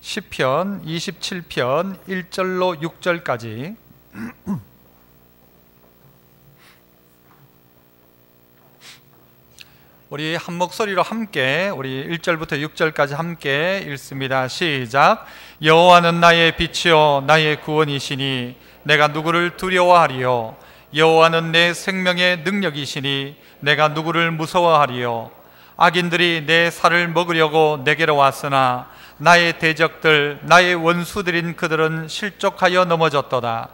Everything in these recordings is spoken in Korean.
시편 27편 1절로 6절까지 우리 한 목소리로 함께 우리 1절부터 6절까지 함께 읽습니다. 시작. 여호와는 나의 빛이요 나의 구원이시니 내가 누구를 두려워하리요. 여호와는 내 생명의 능력이시니 내가 누구를 무서워하리요. 악인들이 내 살을 먹으려고 내게로 왔으나 나의 대적들 나의 원수들인 그들은 실족하여 넘어졌도다.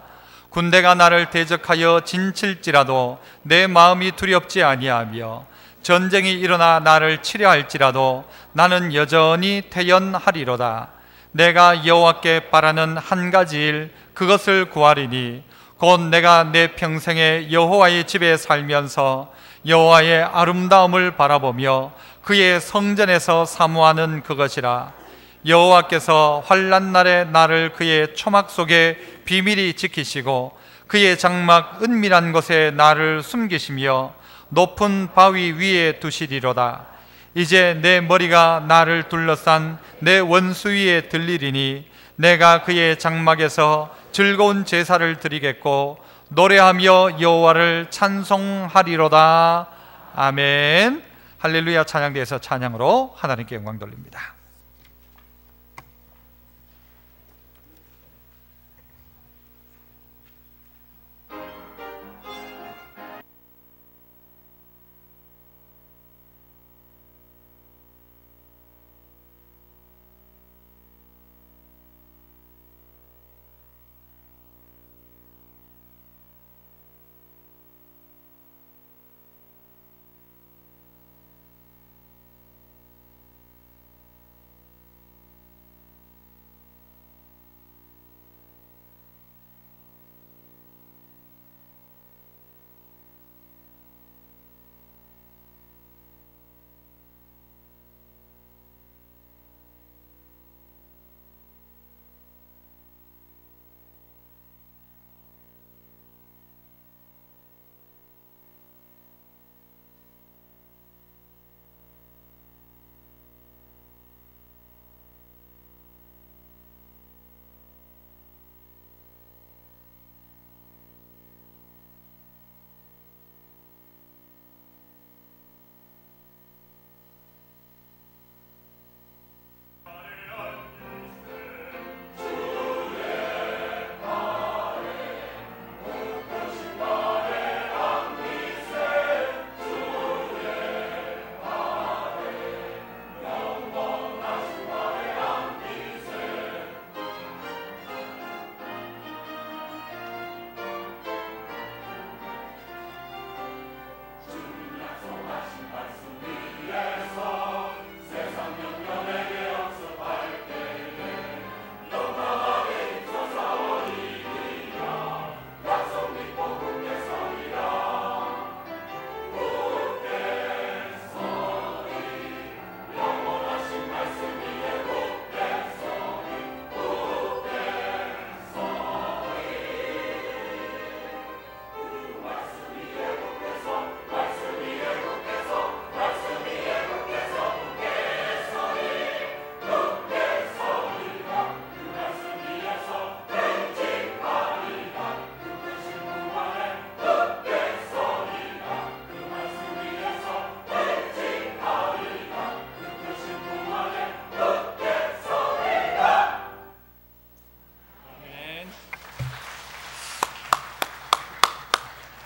군대가 나를 대적하여 진칠지라도 내 마음이 두렵지 아니하며 전쟁이 일어나 나를 치려 할지라도 나는 여전히 태연하리로다. 내가 여호와께 바라는 한 가지 일 그것을 구하리니 곧 내가 내 평생에 여호와의 집에 살면서 여호와의 아름다움을 바라보며 그의 성전에서 사모하는 그것이라. 여호와께서 환난 날에 나를 그의 초막 속에 비밀히 지키시고 그의 장막 은밀한 곳에 나를 숨기시며 높은 바위 위에 두시리로다. 이제 내 머리가 나를 둘러싼 내 원수 위에 들리리니 내가 그의 장막에서 즐거운 제사를 드리겠고 노래하며 여호와를 찬송하리로다. 아멘. 할렐루야. 찬양대에서 찬양으로 하나님께 영광 돌립니다.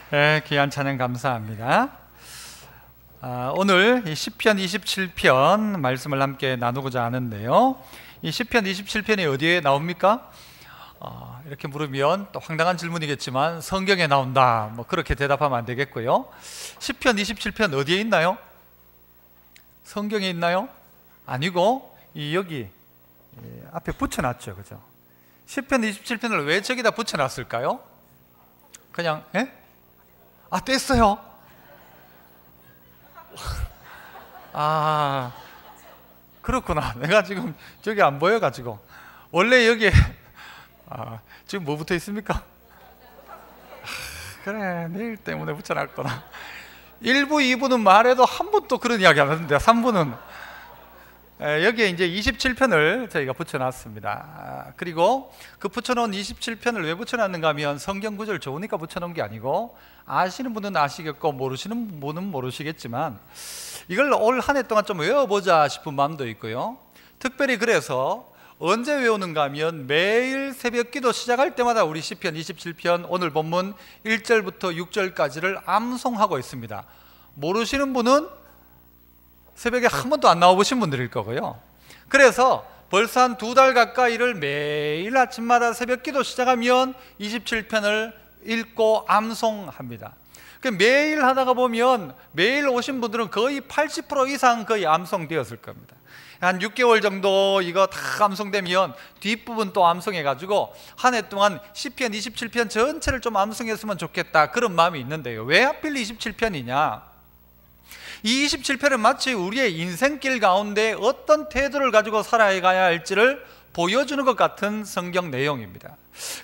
네, 귀한 찬양 감사합니다. 오늘 이 시편 27편 말씀을 함께 나누고자 하는데요. 이 시편 27편이 어디에 나옵니까? 이렇게 물으면 또 황당한 질문이겠지만 성경에 나온다, 뭐 그렇게 대답하면 안 되겠고요. 시편 27편 어디에 있나요? 성경에 있나요? 아니고 여기 앞에 붙여놨죠, 그죠? 시편 27편을 왜 저기다 붙여놨을까요? 그냥 뗐어요? 그렇구나. 내가 지금 저기 안 보여가지고. 원래 여기에 지금 뭐 붙어 있습니까? 그래, 내일 때문에 붙여놨구나. 1부, 2부는 말해도 한 번도 그런 이야기 안 하는데 3부는 여기에 이제 27편을 저희가 붙여놨습니다. 그리고 그 붙여놓은 27편을 왜 붙여놨는가 하면 성경 구절 좋으니까 붙여놓은 게 아니고, 아시는 분은 아시겠고 모르시는 분은 모르시겠지만 이걸 올 한 해 동안 좀 외워보자 싶은 마음도 있고요. 특별히 그래서 언제 외우는가 하면 매일 새벽 기도 시작할 때마다 우리 시편 27편 오늘 본문 1절부터 6절까지를 암송하고 있습니다. 모르시는 분은 새벽에 한 번도 안 나와보신 분들일 거고요. 그래서 벌써 한 2달 가까이를 매일 아침마다 새벽 기도 시작하면 27편을 읽고 암송합니다. 매일 하다가 보면 매일 오신 분들은 거의 80% 이상 거의 암송되었을 겁니다. 한 6개월 정도 이거 다 암송되면 뒷부분 또 암송해가지고 한 해 동안 시편 27편 전체를 좀 암송했으면 좋겠다, 그런 마음이 있는데요. 왜 하필 27편이냐? 이 27편은 마치 우리의 인생길 가운데 어떤 태도를 가지고 살아가야 할지를 보여주는 것 같은 성경 내용입니다.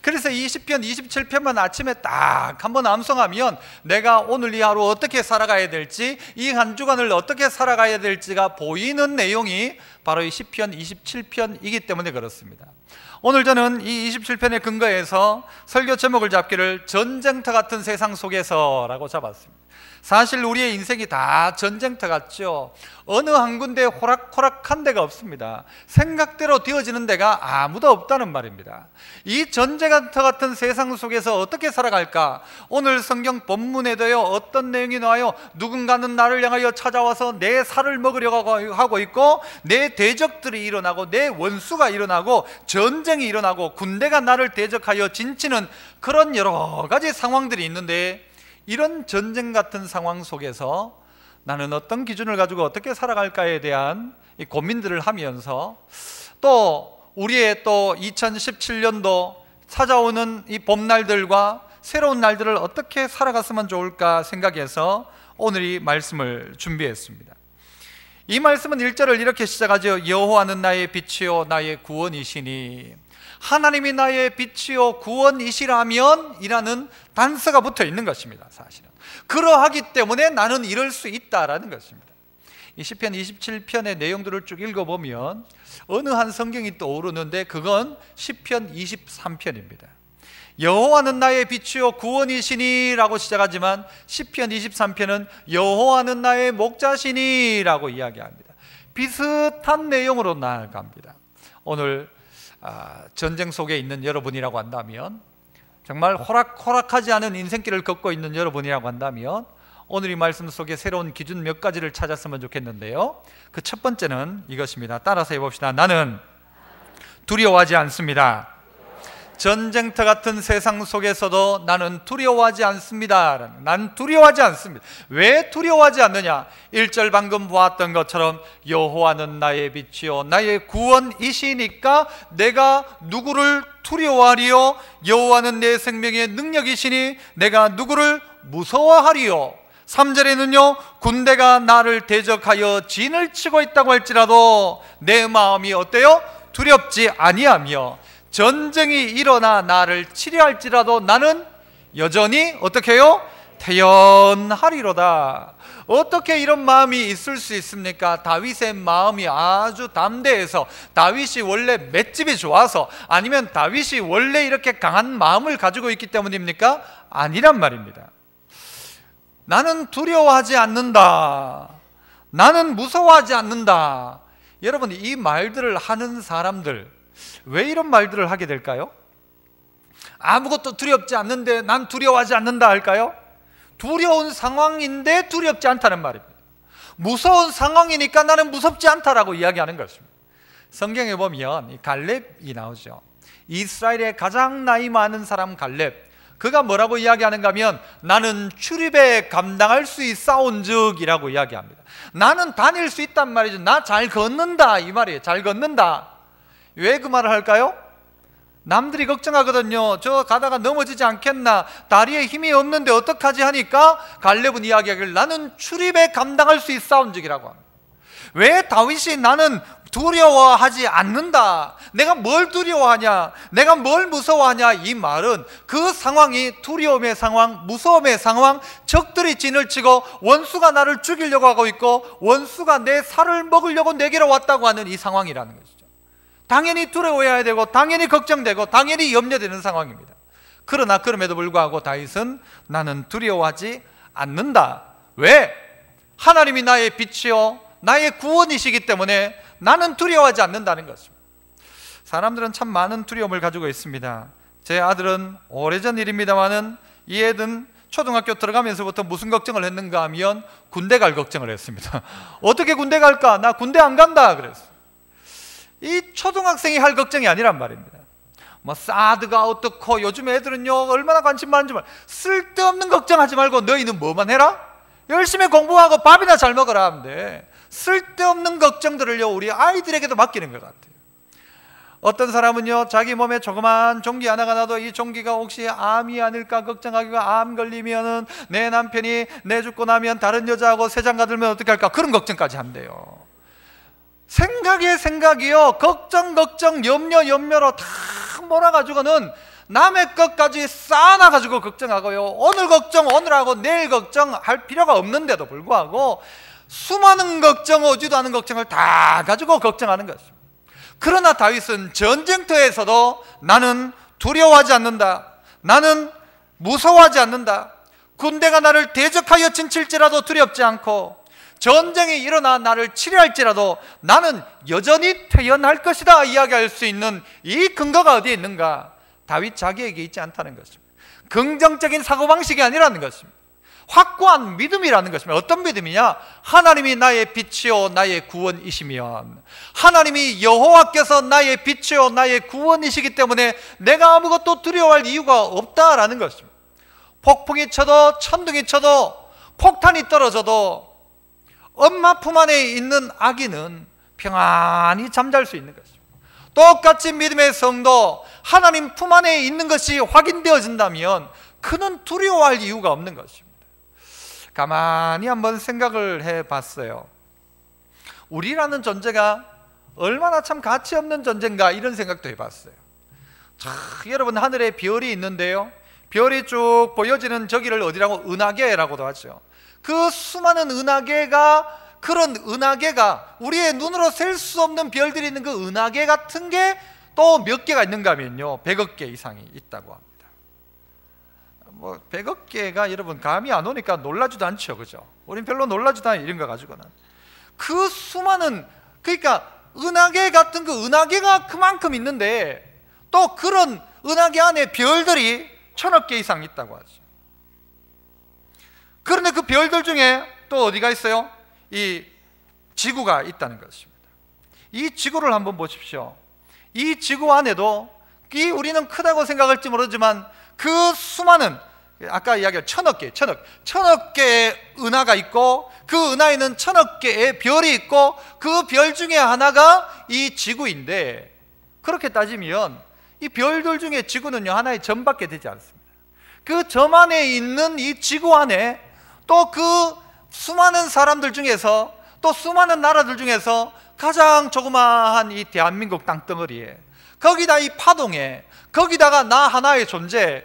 그래서 이 시편 27편만 아침에 딱 한번 암송하면 내가 오늘 이 하루 어떻게 살아가야 될지, 이 한 주간을 어떻게 살아가야 될지가 보이는 내용이 바로 이 시편 27편이기 때문에 그렇습니다. 오늘 저는 이 27편에 근거해서 설교 제목을 잡기를 전쟁터 같은 세상 속에서라고 잡았습니다. 사실 우리의 인생이 다 전쟁터 같죠. 어느 한 군데 호락호락한 데가 없습니다. 생각대로 되어지는 데가 아무도 없다는 말입니다. 이 전쟁터 같은 세상 속에서 어떻게 살아갈까? 오늘 성경 본문에도요, 어떤 내용이 나와요? 누군가는 나를 향하여 찾아와서 내 살을 먹으려고 하고 있고, 내 대적들이 일어나고 내 원수가 일어나고 전쟁이 일어나고 군대가 나를 대적하여 진치는 그런 여러 가지 상황들이 있는데, 이런 전쟁 같은 상황 속에서 나는 어떤 기준을 가지고 어떻게 살아갈까에 대한 이 고민들을 하면서, 또 우리의 또 2017년도 찾아오는 이 봄날들과 새로운 날들을 어떻게 살아갔으면 좋을까 생각해서 오늘 이 말씀을 준비했습니다. 이 말씀은 1절을 이렇게 시작하죠. 여호와는 나의 빛이요 나의 구원이시니. 하나님이 나의 빛이요 구원이시라면 이라는 단서가 붙어 있는 것입니다. 사실은 그러하기 때문에 나는 이럴 수 있다라는 것입니다. 이 시편 27편의 내용들을 쭉 읽어보면 어느 한 성경이 떠오르는데, 그건 시편 23편입니다. 여호와는 나의 빛이요 구원이시니 라고 시작하지만 시편 23편은 여호와는 나의 목자시니 라고 이야기합니다. 비슷한 내용으로 나아갑니다. 오늘 전쟁 속에 있는 여러분이라고 한다면, 정말 호락호락하지 않은 인생길을 걷고 있는 여러분이라고 한다면, 오늘 이 말씀 속에 새로운 기준 몇 가지를 찾았으면 좋겠는데요. 그 첫 번째는 이것입니다. 따라서 해봅시다. 나는 두려워하지 않습니다. 전쟁터 같은 세상 속에서도 나는 두려워하지 않습니다. 난 두려워하지 않습니다. 왜 두려워하지 않느냐? 1절 방금 보았던 것처럼 여호와는 나의 빛이요 나의 구원이시니까 내가 누구를 두려워하리요? 여호와는 내 생명의 능력이시니 내가 누구를 무서워하리요? 3절에는요, 군대가 나를 대적하여 진을 치고 있다고 할지라도 내 마음이 어때요? 두렵지 아니하며, 전쟁이 일어나 나를 치려할지라도 나는 여전히 어떻게 해요? 태연하리로다. 어떻게 이런 마음이 있을 수 있습니까? 다윗의 마음이 아주 담대해서, 다윗이 원래 맷집이 좋아서, 아니면 다윗이 원래 이렇게 강한 마음을 가지고 있기 때문입니까? 아니란 말입니다. 나는 두려워하지 않는다. 나는 무서워하지 않는다. 여러분, 이 말들을 하는 사람들 왜 이런 말들을 하게 될까요? 아무것도 두렵지 않는데 난 두려워하지 않는다 할까요? 두려운 상황인데 두렵지 않다는 말입니다. 무서운 상황이니까 나는 무섭지 않다라고 이야기하는 것입니다. 성경에 보면 이 갈렙이 나오죠. 이스라엘의 가장 나이 많은 사람 갈렙, 그가 뭐라고 이야기하는가 하면 나는 출입에 감당할 수 있사온즉 이라고 이야기합니다. 나는 다닐 수 있단 말이죠. 나 잘 걷는다 이 말이에요. 잘 걷는다. 왜 그 말을 할까요? 남들이 걱정하거든요. 저 가다가 넘어지지 않겠나, 다리에 힘이 없는데 어떡하지 하니까 갈렙은 이야기하기를 나는 출입에 감당할 수 있사온즉이라고 합니다. 왜 다윗이 나는 두려워하지 않는다, 내가 뭘 두려워하냐, 내가 뭘 무서워하냐, 이 말은 그 상황이 두려움의 상황, 무서움의 상황, 적들이 진을 치고 원수가 나를 죽이려고 하고 있고 원수가 내 살을 먹으려고 내게로 왔다고 하는 이 상황이라는 것이죠. 당연히 두려워해야 되고 당연히 걱정되고 당연히 염려되는 상황입니다. 그러나 그럼에도 불구하고 다윗은 나는 두려워하지 않는다. 왜? 하나님이 나의 빛이요 나의 구원이시기 때문에 나는 두려워하지 않는다는 것입니다. 사람들은 참 많은 두려움을 가지고 있습니다. 제 아들은 오래전 일입니다만은 이 애는 초등학교 들어가면서부터 무슨 걱정을 했는가 하면 군대 갈 걱정을 했습니다. 어떻게 군대 갈까? 나 군대 안 간다 그랬어요. 이 초등학생이 할 걱정이 아니란 말입니다. 뭐 사드가 어떻고 요즘 애들은요 얼마나 관심 많은지 말, 쓸데없는 걱정하지 말고 너희는 뭐만 해라? 열심히 공부하고 밥이나 잘 먹어라 하는데 쓸데없는 걱정들을요 우리 아이들에게도 맡기는 것 같아요. 어떤 사람은요 자기 몸에 조그만 종기 하나가 나도 이 종기가 혹시 암이 아닐까 걱정하기가, 암 걸리면은 내 남편이 내 죽고 나면 다른 여자하고 세장가 들면 어떻게 할까, 그런 걱정까지 한대요. 생각이요 걱정 염려로 다 몰아가지고는 남의 것까지 쌓아놔가지고 걱정하고요, 오늘 걱정 오늘 하고 내일 걱정할 필요가 없는데도 불구하고 수많은 걱정, 오지도 않은 걱정을 다 가지고 걱정하는 것입니다. 그러나 다윗은 전쟁터에서도 나는 두려워하지 않는다, 나는 무서워하지 않는다, 군대가 나를 대적하여 진칠지라도 두렵지 않고 전쟁이 일어나 나를 치료할지라도 나는 여전히 태어날 것이다 이야기할 수 있는 이 근거가 어디에 있는가? 다윗 자기에게 있지 않다는 것입니다. 긍정적인 사고방식이 아니라는 것입니다. 확고한 믿음이라는 것입니다. 어떤 믿음이냐? 하나님이 나의 빛이요 나의 구원이시면, 하나님이 여호와께서 나의 빛이요 나의 구원이시기 때문에 내가 아무것도 두려워할 이유가 없다라는 것입니다. 폭풍이 쳐도 천둥이 쳐도 폭탄이 떨어져도 엄마 품 안에 있는 아기는 평안히 잠잘 수 있는 것입니다. 똑같이 믿음의 성도, 하나님 품 안에 있는 것이 확인되어진다면 그는 두려워할 이유가 없는 것입니다. 가만히 한번 생각을 해봤어요. 우리라는 존재가 얼마나 참 가치 없는 존재인가, 이런 생각도 해봤어요. 여러분 하늘에 별이 있는데요, 별이 쭉 보여지는 저기를 어디라고? 은하계라고도 하죠. 그 수많은 은하계가, 그런 은하계가 우리의 눈으로 셀 수 없는 별들이 있는 그 은하계 같은 게 또 몇 개가 있는가 하면요 100억 개 이상이 있다고 합니다. 뭐 100억 개가 여러분 감이 안 오니까 놀라지도 않죠, 그죠? 우린 별로 놀라지도 않아요, 이런 거 가지고는. 그 수많은, 그러니까 은하계 같은 그 은하계가 그만큼 있는데 또 그런 은하계 안에 별들이 1000억 개 이상 있다고 하죠. 그런데 그 별들 중에 또 어디가 있어요? 이 지구가 있다는 것입니다. 이 지구를 한번 보십시오. 이 지구 안에도 우리는 크다고 생각할지 모르지만 그 수많은, 아까 이야기한 1000억 개의 은하가 있고 그 은하에는 1000억 개의 별이 있고 그 별 중에 하나가 이 지구인데, 그렇게 따지면 이 별들 중에 지구는요 하나의 점밖에 되지 않습니다. 그 점 안에 있는 이 지구 안에 또 그 수많은 사람들 중에서, 또 수많은 나라들 중에서 가장 조그마한 이 대한민국 땅덩어리에, 거기다 이 파동에, 거기다가 나 하나의 존재,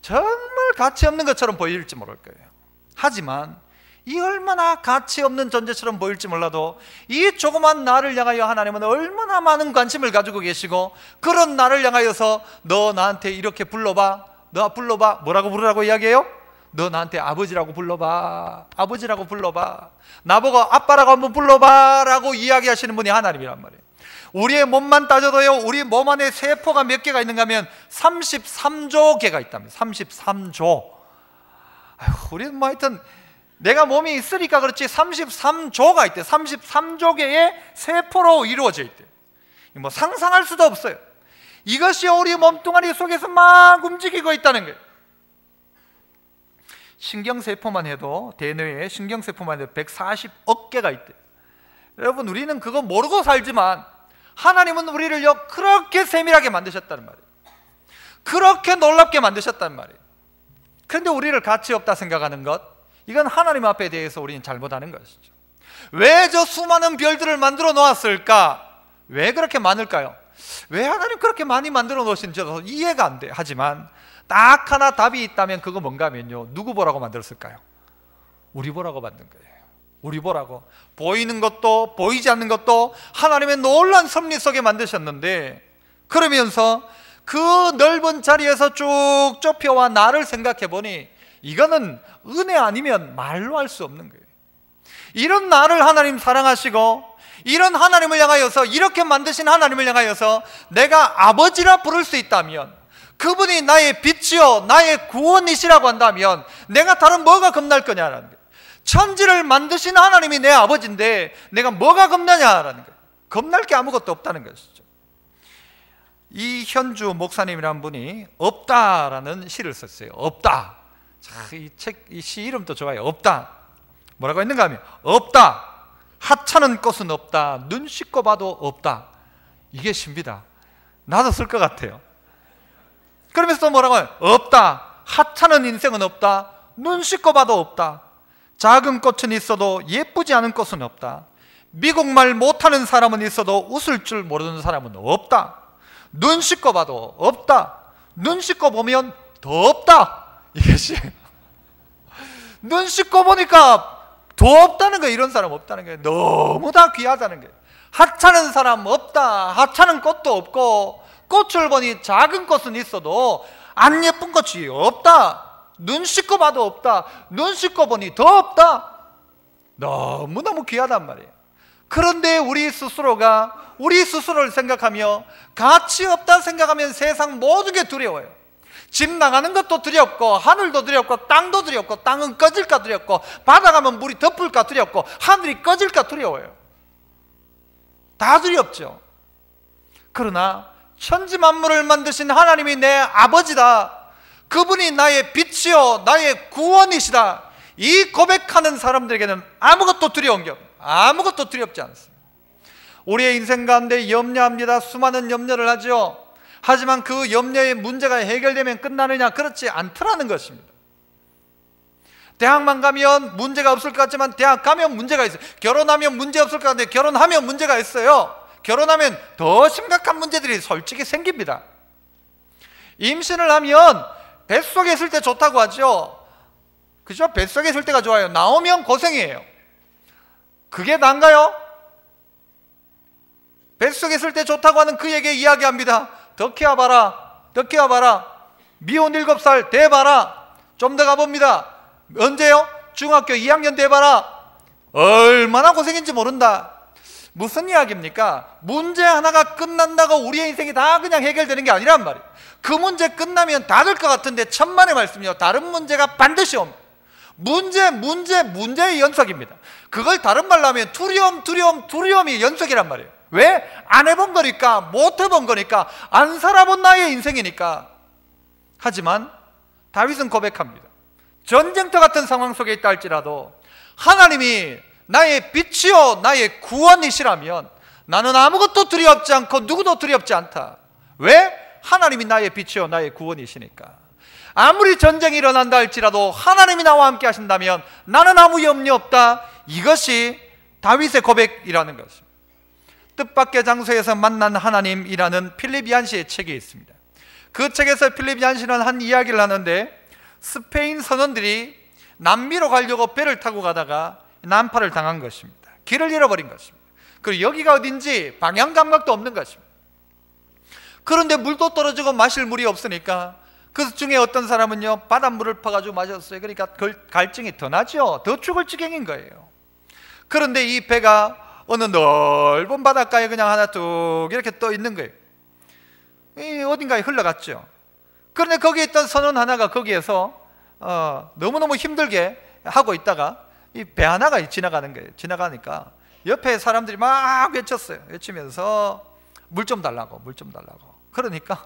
정말 가치 없는 것처럼 보일지 모를 거예요. 하지만 이 얼마나 가치 없는 존재처럼 보일지 몰라도 이 조그만 나를 향하여 하나님은 얼마나 많은 관심을 가지고 계시고, 그런 나를 향하여서 너 나한테 이렇게 불러봐, 너 불러봐, 뭐라고 부르라고 이야기해요? 너 나한테 아버지라고 불러봐, 아버지라고 불러봐, 나보고 아빠라고 한번 불러봐 라고 이야기하시는 분이 하나님이란 말이에요. 우리의 몸만 따져도요, 우리 몸 안에 세포가 몇 개가 있는가 하면 33조 개가 있답니다. 33조. 우리는 뭐 하여튼 내가 몸이 있으니까 그렇지 33조가 있대. 33조 개의 세포로 이루어져 있대. 뭐 상상할 수도 없어요. 이것이 우리 몸뚱아리 속에서 막 움직이고 있다는 거예요. 신경세포만 해도, 대뇌에 신경세포만 해도 140억 개가 있대요. 여러분 우리는 그거 모르고 살지만 하나님은 우리를요 그렇게 세밀하게 만드셨다는 말이에요. 그렇게 놀랍게 만드셨다는 말이에요. 그런데 우리를 가치 없다 생각하는 것, 이건 하나님 앞에 대해서 우리는 잘못하는 것이죠. 왜 저 수많은 별들을 만들어 놓았을까? 왜 그렇게 많을까요? 왜 하나님 그렇게 많이 만들어 놓으신지 저도 이해가 안 돼. 하지만 딱 하나 답이 있다면 그거 뭔가 하면요, 누구 보라고 만들었을까요? 우리 보라고 만든 거예요. 우리 보라고. 보이는 것도 보이지 않는 것도 하나님의 놀라운 섭리 속에 만드셨는데, 그러면서 그 넓은 자리에서 쭉 좁혀와 나를 생각해 보니 이거는 은혜 아니면 말로 할 수 없는 거예요. 이런 나를 하나님 사랑하시고 이런 하나님을 향하여서, 이렇게 만드신 하나님을 향하여서 내가 아버지라 부를 수 있다면, 그분이 나의 빛이요 나의 구원이시라고 한다면 내가 다른 뭐가 겁날 거냐라는 거예요. 천지를 만드신 하나님이 내 아버지인데 내가 뭐가 겁나냐라는 거예요. 겁날 게 아무것도 없다는 것이죠. 이현주 목사님이라는 분이 없다라는 시를 썼어요. 없다. 자, 이 시 이름도 좋아요. 없다. 뭐라고 했는가 하면, 없다. 하찮은 꽃은 없다. 눈 씻고 봐도 없다. 이게 시입니다. 나도 쓸 것 같아요. 그러면서 또 뭐라고 해요? 없다. 하찮은 인생은 없다. 눈 씻고 봐도 없다. 작은 꽃은 있어도 예쁘지 않은 꽃은 없다. 미국말 못하는 사람은 있어도 웃을 줄 모르는 사람은 없다. 눈 씻고 봐도 없다. 눈 씻고 보면 더 없다. 이것이 눈 씻고 보니까 더 없다는 거예요. 이런 사람 없다는 거예요. 너무 다 귀하다는 거예요. 하찮은 사람 없다. 하찮은 꽃도 없고, 꽃을 보니 작은 꽃은 있어도 안 예쁜 꽃이 없다. 눈 씻고 봐도 없다. 눈 씻고 보니 더 없다. 너무너무 귀하단 말이에요. 그런데 우리 스스로를 생각하며 가치 없다 생각하면 세상 모든 게 두려워요. 집 나가는 것도 두렵고, 하늘도 두렵고, 땅도 두렵고, 땅은 꺼질까 두렵고, 바다 가면 물이 덮을까 두렵고, 하늘이 꺼질까 두려워요. 다 두렵죠. 그러나 천지 만물을 만드신 하나님이 내 아버지다. 그분이 나의 빛이요 나의 구원이시다. 이 고백하는 사람들에게는 아무것도 두려운 게 없어요. 아무것도 두렵지 않습니다. 우리의 인생 가운데 염려합니다. 수많은 염려를 하죠. 하지만 그 염려의 문제가 해결되면 끝나느냐? 그렇지 않더라는 것입니다. 대학만 가면 문제가 없을 것 같지만 대학 가면 문제가 있어요. 결혼하면 문제 없을 것 같은데 결혼하면 문제가 있어요. 결혼하면 더 심각한 문제들이 솔직히 생깁니다. 임신을 하면 뱃속에 있을 때 좋다고 하죠. 그죠? 뱃속에 있을 때가 좋아요. 나오면 고생이에요. 그게 난가요? 뱃속에 있을 때 좋다고 하는 그에게 이야기합니다. 더 키워봐라. 더 키워봐라. 미혼 7살 돼봐라. 좀 더 가봅니다. 언제요? 중학교 2학년 돼봐라. 얼마나 고생인지 모른다. 무슨 이야기입니까? 문제 하나가 끝난다고 우리의 인생이 다 그냥 해결되는 게 아니란 말이에요. 그 문제 끝나면 다 될 것 같은데 천만의 말씀이요, 다른 문제가 반드시 옵니다. 문제의 연속입니다. 그걸 다른 말로 하면 두려움이 연속이란 말이에요. 왜? 안 해본 거니까, 못 해본 거니까, 안 살아본 나의 인생이니까. 하지만 다윗은 고백합니다. 전쟁터 같은 상황 속에 있다 할지라도 하나님이 나의 빛이요 나의 구원이시라면 나는 아무것도 두렵지 않고 누구도 두렵지 않다. 왜? 하나님이 나의 빛이요 나의 구원이시니까. 아무리 전쟁이 일어난다 할지라도 하나님이 나와 함께 하신다면 나는 아무 염려 없다. 이것이 다윗의 고백이라는 것입니다. 뜻밖의 장소에서 만난 하나님이라는 필립 얀시의 책이 있습니다. 그 책에서 필립 얀시는 한 이야기를 하는데, 스페인 선원들이 남미로 가려고 배를 타고 가다가 난파를 당한 것입니다. 길을 잃어버린 것입니다. 그리고 여기가 어딘지 방향 감각도 없는 것입니다. 그런데 물도 떨어지고 마실 물이 없으니까 그 중에 어떤 사람은요 바닷물을 퍼가지고 마셨어요. 그러니까 갈증이 더 나죠. 더 죽을 지경인 거예요. 그런데 이 배가 어느 넓은 바닷가에 그냥 하나 뚝 이렇게 떠 있는 거예요. 어딘가에 흘러갔죠. 그런데 거기에 있던 선원 하나가 거기에서 너무너무 힘들게 하고 있다가 이 배 하나가 지나가는 거예요. 지나가니까 옆에 사람들이 막 외쳤어요. 외치면서 물 좀 달라고, 물 좀 달라고. 그러니까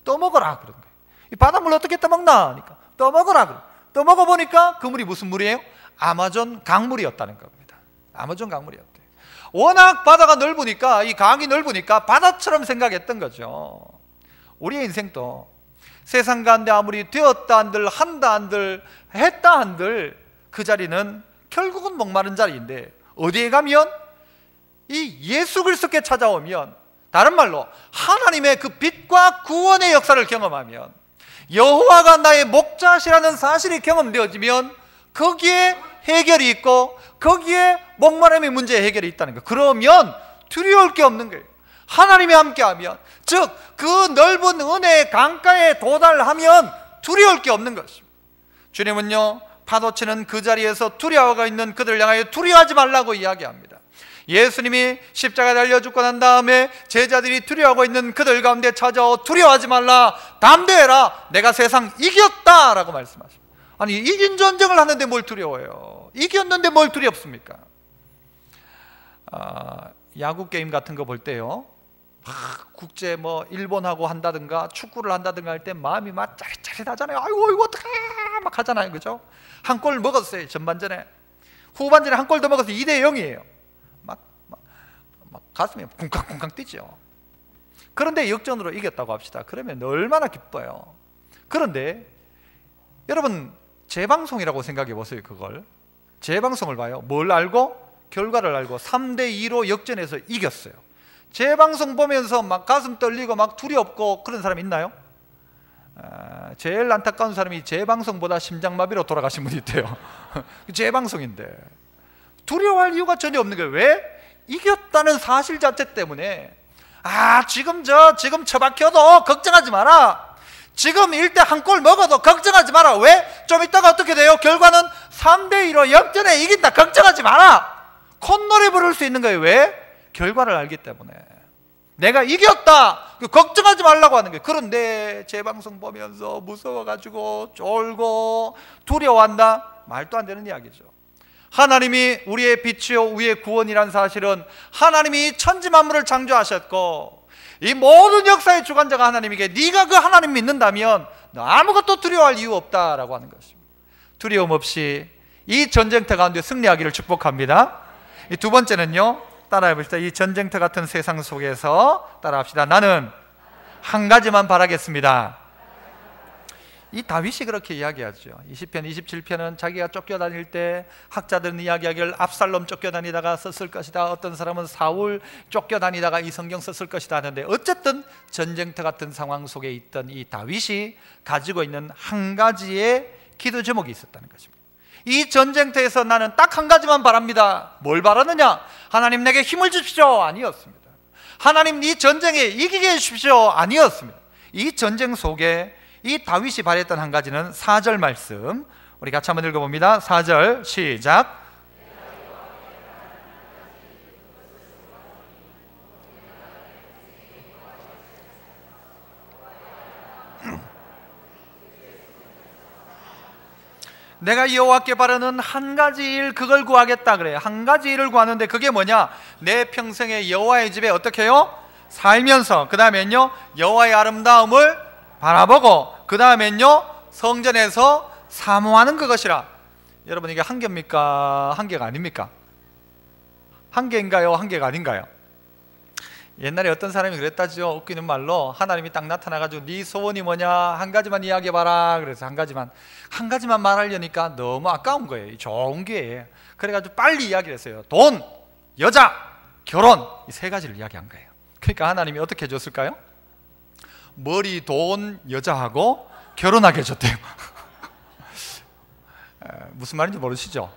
떠먹어라 그런 거예요. 이 바닷물 어떻게 떠먹나 하니까 떠먹어라 그래. 떠먹어보니까 그 물이 무슨 물이에요? 아마존 강물이었다는 겁니다. 아마존 강물이었대요. 워낙 바다가 넓으니까, 이 강이 넓으니까 바다처럼 생각했던 거죠. 우리의 인생도 세상 가운데 아무리 되었다 한들 한다 한들 했다 한들 그 자리는 결국은 목마른 자리인데 어디에 가면? 이 예수 그리스도께 찾아오면, 다른 말로 하나님의 그 빛과 구원의 역사를 경험하면, 여호와가 나의 목자시라는 사실이 경험되어지면 거기에 해결이 있고 거기에 목마름의 문제의 해결이 있다는 거예요. 그러면 두려울 게 없는 거예요. 하나님이 함께하면, 즉 그 넓은 은혜의 강가에 도달하면 두려울 게 없는 것입니다. 주님은요, 파도치는 그 자리에서 두려워가 있는 그들을 향하여 두려워하지 말라고 이야기합니다. 예수님이 십자가에 달려 죽고 난 다음에 제자들이 두려워하고 있는 그들 가운데 찾아오 두려워하지 말라, 담대해라, 내가 세상 이겼다 라고 말씀하십니다. 아니, 이긴 전쟁을 하는데 뭘 두려워해요? 이겼는데 뭘 두렵습니까? 야구 게임 같은 거 볼 때요, 국제 일본하고 한다든가 축구를 한다든가 할 때 마음이 막 짜릿짜릿하잖아요. 아이고 어떡해 막 하잖아요. 그죠? 한 골 먹었어요. 전반전에. 후반전에 한 골 더 먹어서 2대0이에요 막 가슴이 쿵쾅쿵쾅 뛰죠. 그런데 역전으로 이겼다고 합시다. 그러면 얼마나 기뻐요. 그런데 여러분, 재방송이라고 생각해 보세요. 그걸 재방송을 봐요. 뭘 알고? 결과를 알고 3대2로 역전해서 이겼어요. 재방송 보면서 막 가슴 떨리고 막 두렵고 그런 사람 있나요? 제일 안타까운 사람이 재방송보다 심장마비로 돌아가신 분이 있대요. 재방송인데 두려워할 이유가 전혀 없는 거예요. 왜? 이겼다는 사실 자체 때문에. 지금 처박혀도 걱정하지 마라. 지금 1대 한 골 먹어도 걱정하지 마라. 왜? 좀 이따가 어떻게 돼요? 결과는 3대2로 역전해 이긴다. 걱정하지 마라. 콧노래 부를 수 있는 거예요. 왜? 결과를 알기 때문에. 내가 이겼다, 걱정하지 말라고 하는 거예요. 그런데 재방송 보면서 무서워가지고 쫄고 두려워한다? 말도 안 되는 이야기죠. 하나님이 우리의 빛이요 우리의 구원이란 사실은 하나님이 천지 만물을 창조하셨고 이 모든 역사의 주관자가 하나님이기에 네가 그 하나님 믿는다면 너 아무것도 두려워할 이유 없다라고 하는 것입니다. 두려움 없이 이 전쟁터 가운데 승리하기를 축복합니다. 이 두 번째는요, 따라해봅시다. 이 전쟁터 같은 세상 속에서 따라합시다. 나는 한 가지만 바라겠습니다. 이 다윗이 그렇게 이야기하죠. 20편, 27편은 자기가 쫓겨다닐 때 학자들은 이야기하기를 압살롬 쫓겨다니다가 썼을 것이다, 어떤 사람은 사울 쫓겨다니다가 이 성경 썼을 것이다 하는데, 어쨌든 전쟁터 같은 상황 속에 있던 이 다윗이 가지고 있는 한 가지의 기도 제목이 있었다는 것입니다. 이 전쟁터에서 나는 딱 한 가지만 바랍니다. 뭘 바라느냐? 하나님 내게 힘을 주십시오. 아니었습니다. 하나님 이 전쟁에 이기게 해주십시오. 아니었습니다. 이 전쟁 속에 이 다윗이 바랬던 한 가지는 4절 말씀, 우리 같이 한번 읽어봅니다. 4절 시작. 내가 여호와께 바라는 한 가지 일, 그걸 구하겠다 그래요. 한 가지 일을 구하는데 그게 뭐냐? 내 평생에 여호와의 집에 어떻게 해요? 살면서, 그 다음엔요 여호와의 아름다움을 바라보고, 그 다음엔요 성전에서 사모하는 그것이라. 여러분, 이게 한 개입니까? 한 개가 아닙니까? 한 개인가요? 한 개가 아닌가요? 옛날에 어떤 사람이 그랬다죠. 웃기는 말로 하나님이 딱 나타나가지고 네 소원이 뭐냐? 한 가지만 이야기해봐라. 그래서 한 가지만 말하려니까 너무 아까운 거예요. 좋은 기회에. 그래가지고 빨리 이야기를 했어요. 돈, 여자, 결혼, 이 세 가지를 이야기한 거예요. 그러니까 하나님이 어떻게 해줬을까요? 머리, 돈, 여자하고 결혼하게 해줬대요. 무슨 말인지 모르시죠?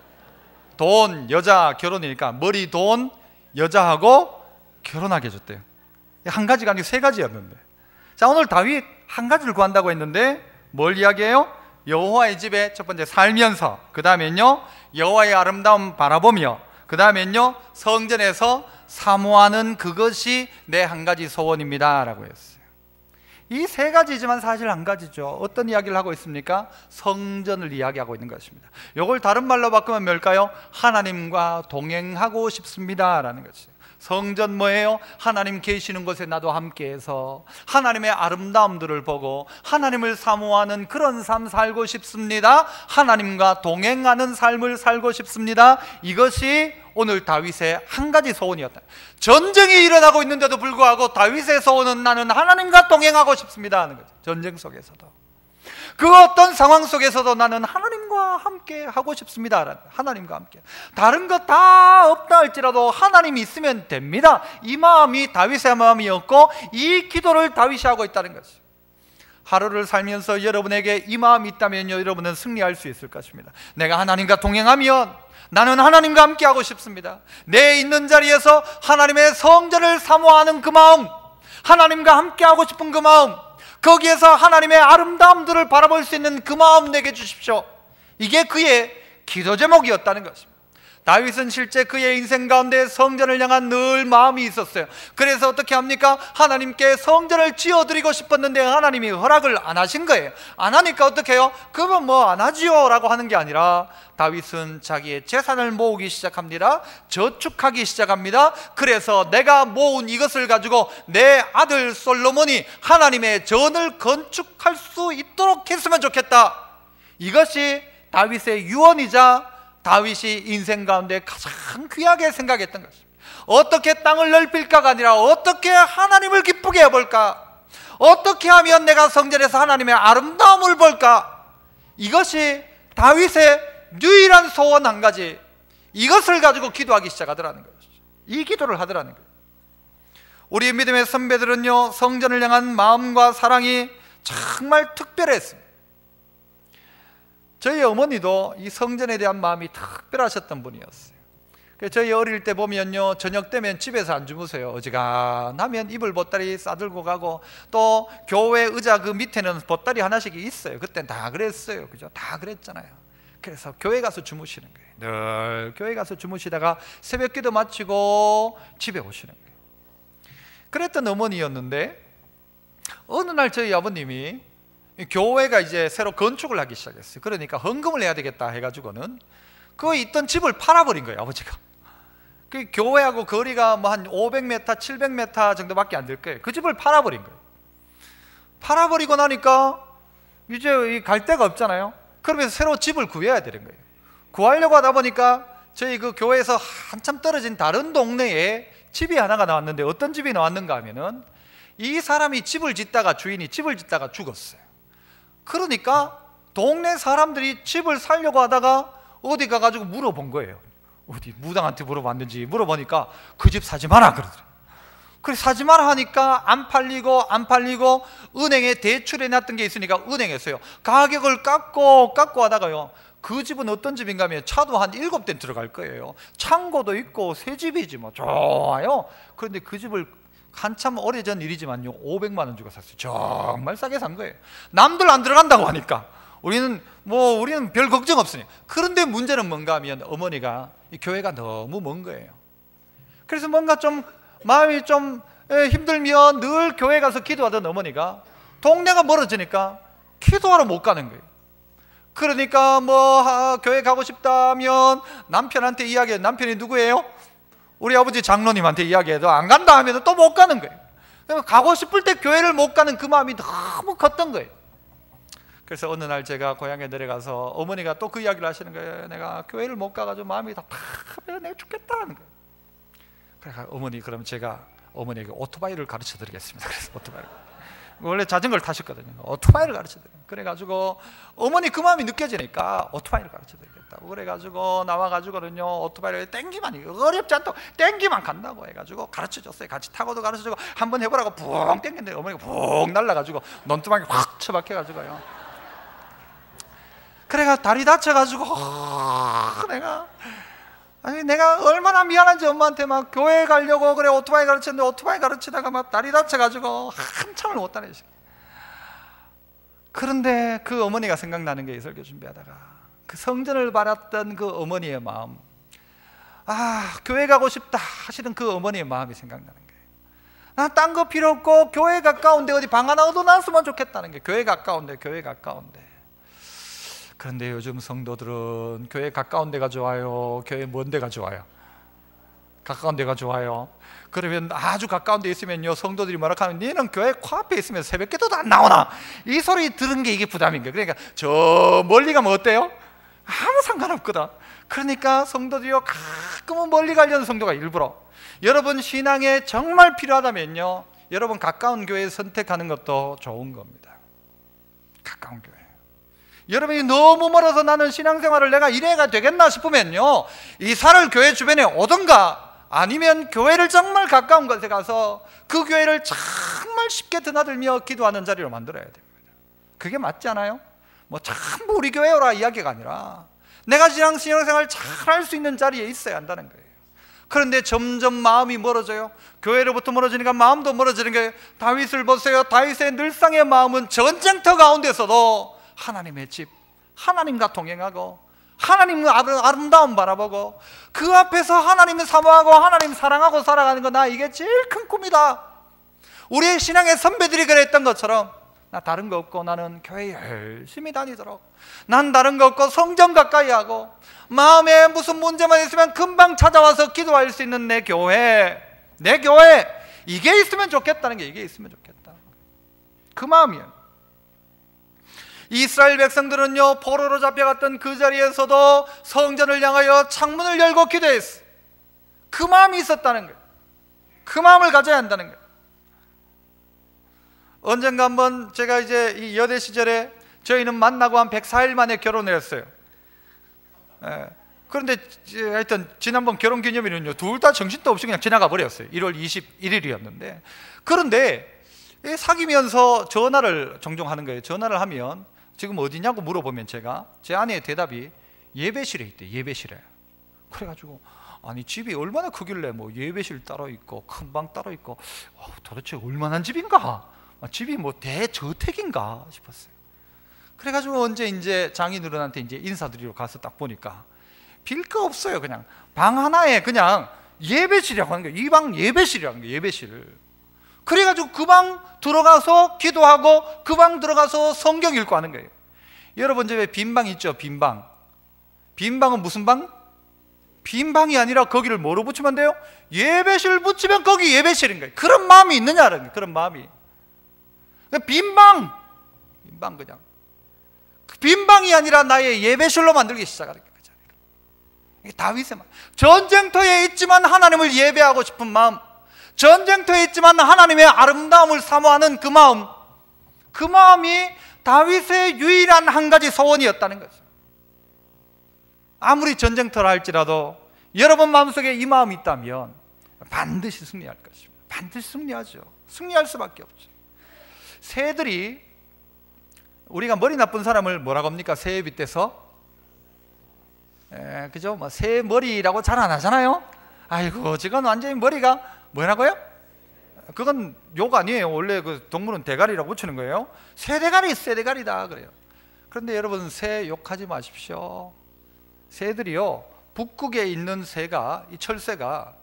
돈, 여자, 결혼이니까 머리, 돈, 여자하고 결혼하게 해줬대요. 한 가지가 아니고 세 가지였는데, 자, 오늘 다윗 한 가지를 구한다고 했는데 뭘 이야기해요? 여호와의 집에 첫 번째 살면서, 그 다음엔요 여호와의 아름다움 바라보며, 그 다음엔요 성전에서 사모하는 그것이 내 한 가지 소원입니다 라고 했어요. 이 세 가지지만 사실 한 가지죠. 어떤 이야기를 하고 있습니까? 성전을 이야기하고 있는 것입니다. 이걸 다른 말로 바꾸면 뭘까요? 하나님과 동행하고 싶습니다 라는 것이에요. 성전 뭐예요? 하나님 계시는 곳에 나도 함께해서 하나님의 아름다움들을 보고 하나님을 사모하는 그런 삶 살고 싶습니다. 하나님과 동행하는 삶을 살고 싶습니다. 이것이 오늘 다윗의 한 가지 소원이었다. 전쟁이 일어나고 있는데도 불구하고 다윗의 소원은 나는 하나님과 동행하고 싶습니다 하는 거죠. 전쟁 속에서도. 그 어떤 상황 속에서도 나는 하나님과 함께 하고 싶습니다. 하나님과 함께, 다른 것 다 없다 할지라도 하나님이 있으면 됩니다. 이 마음이 다윗의 마음이었고, 이 기도를 다윗이 하고 있다는 것이죠. 하루를 살면서 여러분에게 이 마음이 있다면요, 여러분은 승리할 수 있을 것입니다. 내가 하나님과 동행하면 나는 하나님과 함께 하고 싶습니다. 내 있는 자리에서 하나님의 성전을 사모하는 그 마음, 하나님과 함께 하고 싶은 그 마음, 거기에서 하나님의 아름다움들을 바라볼 수 있는 그 마음 내게 주십시오. 이게 그의 기도 제목이었다는 것입니다. 다윗은 실제 그의 인생 가운데 성전을 향한 늘 마음이 있었어요. 그래서 어떻게 합니까? 하나님께 성전을 지어드리고 싶었는데 하나님이 허락을 안 하신 거예요. 안 하니까 어떻게 해요? 그건 뭐 안 하지요 라고 하는 게 아니라 다윗은 자기의 재산을 모으기 시작합니다. 저축하기 시작합니다. 그래서 내가 모은 이것을 가지고 내 아들 솔로몬이 하나님의 전을 건축할 수 있도록 했으면 좋겠다. 이것이 다윗의 유언이자 다윗이 인생 가운데 가장 귀하게 생각했던 것입니다. 어떻게 땅을 넓힐까가 아니라 어떻게 하나님을 기쁘게 해볼까, 어떻게 하면 내가 성전에서 하나님의 아름다움을 볼까. 이것이 다윗의 유일한 소원 한 가지, 이것을 가지고 기도하기 시작하더라는 것이죠. 이 기도를 하더라는 거예요. 우리 믿음의 선배들은요, 성전을 향한 마음과 사랑이 정말 특별했습니다. 저희 어머니도 이 성전에 대한 마음이 특별하셨던 분이었어요. 저희 어릴 때 보면요, 저녁 되면 집에서 안 주무세요. 어지간하면 이불 보따리 싸들고 가고, 또 교회 의자 그 밑에는 보따리 하나씩 있어요. 그땐 다 그랬어요. 그죠? 다 그랬잖아요. 그래서 교회 가서 주무시는 거예요. 늘 교회 가서 주무시다가 새벽 기도 마치고 집에 오시는 거예요. 그랬던 어머니였는데, 어느 날 저희 아버님이 교회가 이제 새로 건축을 하기 시작했어요. 그러니까 헌금을 해야 되겠다 해가지고는 그 있던 집을 팔아버린 거예요, 아버지가. 그 교회하고 거리가 뭐 한 500m, 700m 정도밖에 안 될 거예요. 그 집을 팔아버린 거예요. 팔아버리고 나니까 이제 갈 데가 없잖아요. 그러면서 새로 집을 구해야 되는 거예요. 구하려고 하다 보니까 저희 그 교회에서 한참 떨어진 다른 동네에 집이 하나가 나왔는데, 어떤 집이 나왔는가 하면은 이 사람이 집을 짓다가, 주인이 집을 짓다가 죽었어요. 그러니까 동네 사람들이 집을 사려고 하다가 어디 가가지고 물어본 거예요. 어디 무당한테 물어봤는지, 물어보니까 그 집 사지 마라 그러더라고요. 그래서 사지 마라 하니까 안 팔리고 은행에 대출해 놨던 게 있으니까 은행에서요 가격을 깎고 하다가요, 그 집은 어떤 집인가 하면 차도 한 7대 들어갈 거예요. 창고도 있고 새 집이지 뭐, 좋아요. 그런데 그 집을 한참 오래전 일이지만요, 500만 원 주고 샀어요. 정말 싸게 산 거예요. 남들 안 들어간다고 하니까 우리는 별 걱정 없으니. 그런데 문제는 뭔가 하면 어머니가 이 교회가 너무 먼 거예요. 그래서 뭔가 좀 마음이 좀 힘들면 늘 교회 가서 기도하던 어머니가 동네가 멀어지니까 기도하러 못 가는 거예요. 그러니까 교회 가고 싶다면 남편한테 이야기해. 남편이 누구예요? 우리 아버지 장로님한테 이야기해도 안 간다 하면 또 못 가는 거예요. 가고 싶을 때 교회를 못 가는 그 마음이 너무 컸던 거예요. 그래서 어느 날 제가 고향에 내려가서 어머니가 또 그 이야기를 하시는 거예요. 내가 교회를 못 가가지고 마음이 다 내가 죽겠다 하는 거예요. 그래서 어머니, 그럼 제가 어머니에게 오토바이를 가르쳐 드리겠습니다. 그래서 오토바이를, 원래 자전거를 타셨거든요. 오토바이를 가르쳐 드려요. 그래가지고 어머니 그 마음이 느껴지니까 오토바이를 가르쳐 드리겠다고 그래가지고 나와가지고는요, 오토바이를 땡기만, 어렵지 않다고 땡기만 간다고 해가지고 가르쳐 줬어요. 같이 타고도 가르쳐 주고, 한번 해보라고 푹 땡겼는데 어머니가 푹 날라가지고 논두막에 확 처박혀가지고요. 그래가 다리 다쳐가지고 내가 얼마나 미안한지 엄마한테 막 교회 가려고 그래 오토바이 가르쳤는데, 오토바이 가르치다가 막 다리 다쳐가지고 한참을 못 다니시. 그런데 그 어머니가 생각나는 게, 이 설교 준비하다가 그 성전을 바랐던 그 어머니의 마음, 교회 가고 싶다 하시는 그 어머니의 마음이 생각나는 거예요. 난 딴 거 필요 없고 교회 가까운데 어디 방 하나 얻어놨으면 좋겠다는 게, 교회 가까운데. 그런데 요즘 성도들은 교회 가까운 데가 좋아요, 교회 먼 데가 좋아요? 가까운 데가 좋아요. 그러면 아주 가까운 데 있으면요, 성도들이 뭐라 하면, 너는 교회 코앞에 있으면 새벽 기도도 안 나오나? 이 소리 들은 게 이게 부담인 거예요. 그러니까 저 멀리 가면 어때요? 아무 상관없거든. 그러니까 성도들이요, 가끔은 멀리 가려는 성도가 일부러. 여러분 신앙에 정말 필요하다면요, 여러분 가까운 교회 선택하는 것도 좋은 겁니다. 가까운 교회. 여러분이 너무 멀어서 나는 신앙생활을 내가 이래가 되겠나 싶으면요, 이사를 교회 주변에 오던가 아니면 교회를 정말 가까운 곳에 가서 그 교회를 정말 쉽게 드나들며 기도하는 자리로 만들어야 됩니다. 그게 맞지 않아요? 뭐 전부 우리 교회 오라 이야기가 아니라 내가 신앙생활 잘 할 수 있는 자리에 있어야 한다는 거예요. 그런데 점점 마음이 멀어져요. 교회로부터 멀어지니까 마음도 멀어지는 거예요. 다윗을 보세요. 다윗의 늘상의 마음은 전쟁터 가운데서도 하나님의 집, 하나님과 동행하고 하나님의 아름다움 바라보고 그 앞에서 하나님을 사모하고 하나님 사랑하고 살아가는 거, 나 이게 제일 큰 꿈이다. 우리의 신앙의 선배들이 그랬던 것처럼 나 다른 거 없고 나는 교회 열심히 다니도록, 난 다른 거 없고 성경 가까이 하고 마음에 무슨 문제만 있으면 금방 찾아와서 기도할 수 있는 내 교회, 이게 있으면 좋겠다는 게, 이게 있으면 좋겠다, 그 마음이에요. 이스라엘 백성들은요, 포로로 잡혀갔던 그 자리에서도 성전을 향하여 창문을 열고 기도했어요. 그 마음이 있었다는 거예요. 그 마음을 가져야 한다는 거예요. 언젠가 한번 제가 이제 이 여대 시절에 저희는 만나고 한 104일 만에 결혼을 했어요. 그런데 하여튼 지난번 결혼기념일은요, 둘 다 정신도 없이 그냥 지나가 버렸어요. 1월 21일이었는데 그런데 사귀면서 전화를 종종 하는 거예요. 전화를 하면 지금 어디냐고 물어보면 제 아내의 대답이 예배실에 있대, 예배실에. 그래가지고 아니 집이 얼마나 크길래 뭐 예배실 따로 있고 큰 방 따로 있고 도대체 얼마나 집인가, 집이 뭐 대저택인가 싶었어요. 그래가지고 언제 이제 장인어른한테 이제 인사드리러 가서 딱 보니까 빌 거 없어요. 그냥 방 하나에 그냥 예배실이라고 하는 거예요. 이 방 예배실이라는 거예요, 예배실. 그래가지고 그 방 들어가서 기도하고 그 방 들어가서 성경 읽고 하는 거예요. 여러분 집에 빈방 있죠? 빈방. 빈방은 무슨 방? 빈방이 아니라 거기를 뭐로 붙이면 돼요? 예배실 붙이면 거기 예배실인 거예요. 그런 마음이 있느냐는 거예요. 그런 마음이. 빈방 그냥 빈방이 아니라 나의 예배실로 만들기 시작하는 거예요. 이게 다윗의 마음. 전쟁터에 있지만 하나님을 예배하고 싶은 마음, 전쟁터에 있지만 하나님의 아름다움을 사모하는 그 마음, 그 마음이 다윗의 유일한 한 가지 소원이었다는 거죠. 아무리 전쟁터라 할지라도 여러분 마음속에 이 마음이 있다면 반드시 승리할 것입니다. 반드시 승리하죠. 승리할 수밖에 없죠. 새들이, 우리가 머리 나쁜 사람을 뭐라고 합니까? 새에 빗대서 그죠? 뭐 새 머리라고 잘 안 하잖아요. 아이고 지금 완전히 머리가 뭐라고요? 그건 욕 아니에요. 원래 그 동물은 대가리라고 붙이는 거예요. 새 대가리다 그래요. 그런데 여러분 새 욕하지 마십시오. 새들이요, 북극에 있는 새가, 이 철새가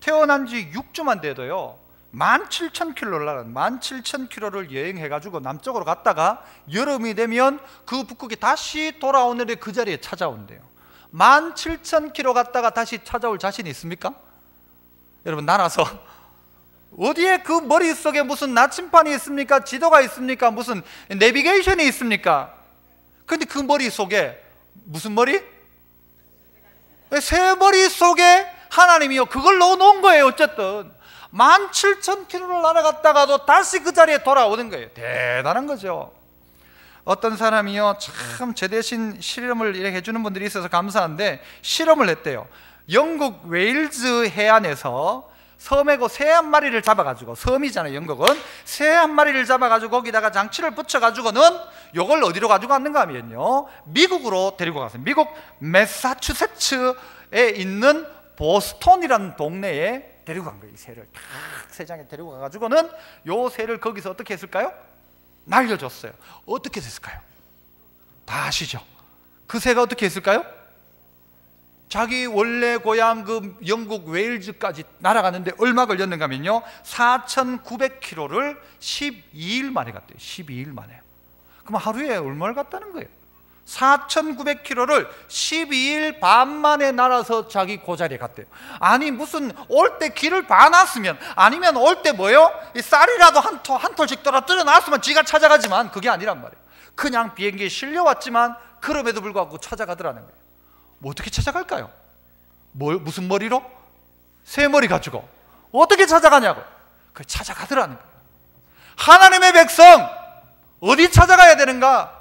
태어난 지 6주만 돼도요 17,000km를 나가는 17,000km를 여행해가지고 남쪽으로 갔다가 여름이 되면 그 북극이 다시 돌아오는데 그 자리에 찾아온대요. 17,000km 갔다가 다시 찾아올 자신이 있습니까? 여러분 날아서 어디에 그 머릿속에 무슨 나침판이 있습니까? 지도가 있습니까? 무슨 내비게이션이 있습니까? 근데 그 머릿속에 무슨 머리? 새 머릿속에 하나님이요 그걸 넣어놓은 거예요. 어쨌든 17,000km를 날아갔다가도 다시 그 자리에 돌아오는 거예요. 대단한 거죠. 어떤 사람이요 참 제 대신 실험을 이렇게 해주는 분들이 있어서 감사한데 실험을 했대요. 영국 웨일즈 해안에서 섬에고 새 한 마리를 잡아가지고, 섬이잖아요 영국은, 새 한 마리를 잡아가지고 거기다가 장치를 붙여가지고는 요걸 어디로 가지고 갔는가 하면요 미국으로 데리고 갔어요. 미국 매사추세츠에 있는 보스턴이라는 동네에 데리고 간 거예요. 이 새를 탁 새장에 데리고 가가지고는 요 새를 거기서 어떻게 했을까요? 날려줬어요. 어떻게 됐을까요? 다 아시죠? 그 새가 어떻게 했을까요? 자기 원래 고향 그 영국 웨일즈까지 날아가는데 얼마 걸렸는가 하면요 4,900km를 12일 만에 갔대요. 12일 만에. 그럼 하루에 얼마를 갔다는 거예요? 4,900km를 12일 반 만에 날아서 자기 고자리에 갔대요. 아니 무슨 올 때 길을 봐놨으면, 아니면 올 때 뭐요? 이 쌀이라도 한 톨씩 떨어뜨려 놨으면 지가 찾아가지만 그게 아니란 말이에요. 그냥 비행기에 실려왔지만 그럼에도 불구하고 찾아가더라는 거예요. 뭐 어떻게 찾아갈까요? 무슨 머리로? 새 머리 가지고 어떻게 찾아가냐고. 그 찾아가더라는 거예요. 하나님의 백성 어디 찾아가야 되는가?